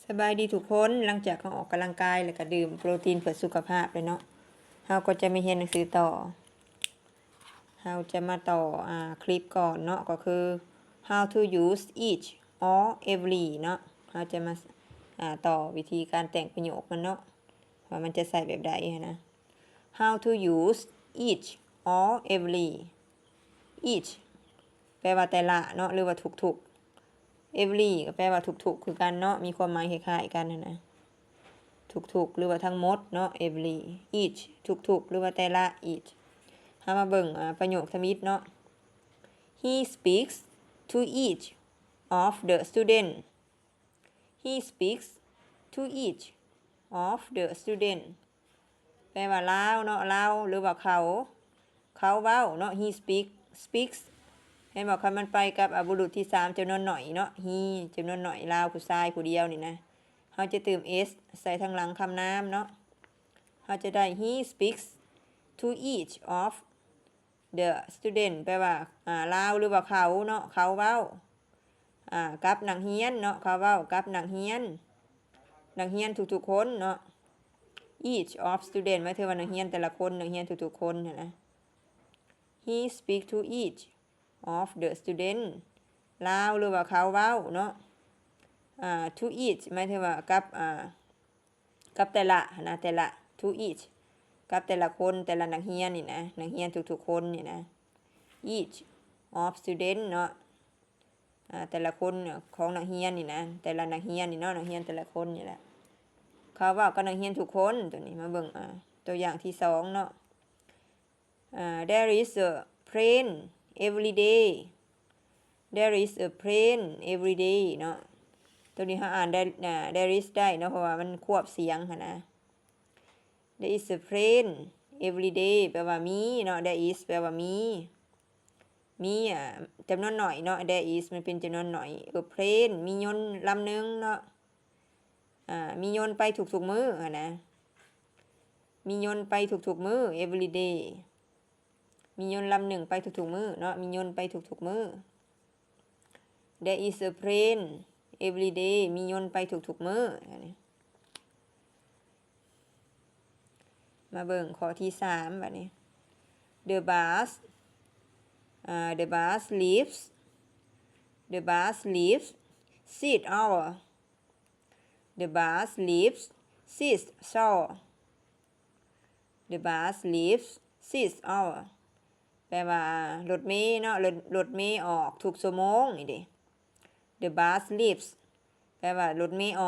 สบายดีทุกคนหลังจากเขาออกกำลังกายแล้วก็ดื่มโปรตีนเพื่อสุขภาพเลยเนาะเราก็จะไม่เรียนหนังสือต่อเราจะมาต่อคลิปก่อนเนาะก็คือ how to use each or every เนาะเราจะมาต่อวิธีการแต่งประโยคมันเนาะว่ามันจะใส่แบบใดนะ how to use each or every each แปลว่าแต่ละเนาะหรือว่าทุกๆevery ก็แปลว่าทุกๆคือกันเนาะมีความหมายคล้ายๆกันนะทุกๆหรือว่าทั้งหมดเนาะ every each ทุกๆหรือว่าแต่ละ each เฮามาเบิ่งประโยคสมิธเนาะ He speaks to each of the student He speaks to each of the student แปลว่าลาวเนาะลาวหรือว่าเขาเว้าเนาะ He speaksให้บอกคันมันไปกับบุรุษที่3จำนวนหน่อยเนาะ he จำนวนหน่อยลาวผู้ชายผู้เดียวนี่นะเฮาจะเติม s ใส่ทางหลังคำนามเนาะเฮาจะได้ he speaks to each of the student แปลว่าลาวหรือว่าเขาเนาะเขาเว้ากับนักเรียนเนาะเขาเว้ากับนักเรียนทุกๆคนเนาะ each of student หมายถึงว่านักเรียนแต่ละคนนักเรียนทุกๆคนนะ he speaks to each of the student ลาวหรือว่าเขาเว้าเนาะto each หมายถึงว่ากับแต่ละนะแต่ละ to each กับแต่ละคนแต่ละนักเรียนนี่นะนักเรียนทุกๆคนนี่นะ each of student เนาะแต่ละคนของนักเรียนนี่นะแต่ละนักเรียนนี่เนาะนักเรียนแต่ละคนนี่แหละเขาเว้ากับนักเรียนทุกคนตัวนี้มาเบิ่งตัวอย่างที่2เนาะthere is a plane every day there is a plane every day เนาะตัวนี้เฮาอ่านได้there is ได้เนาะเพราะว่ามันควบเสียงหั่นนะ there is a plane every day แปลว่ามีเนาะ there is แปลว่ามีจำนวนหน่อยเนาะ there is มันเป็นจำนวนหน่อยa plane มียนต์ลำนึงเนาะมียนต์ไปทุกๆมื้อหั่นนะมียนต์ไปทุกๆมื้อ every day มียนต์ลำหนึ่งไปทุกๆมื้อเนาะมียนต์ไปทุกๆมื้อ There is a plane every day มียนต์ไปทุกๆมื้อมาเบิ่งข้อที่3บัดนี้ The bus leaves 6 hour The bus leaves 6 hour The bus leaves 6 hour แปลว่ารถเมล์เนาะรถเมล์ออกทุกชั่วโมงนี่เด้ The bus leaves แปลว่ารถเมล์ออก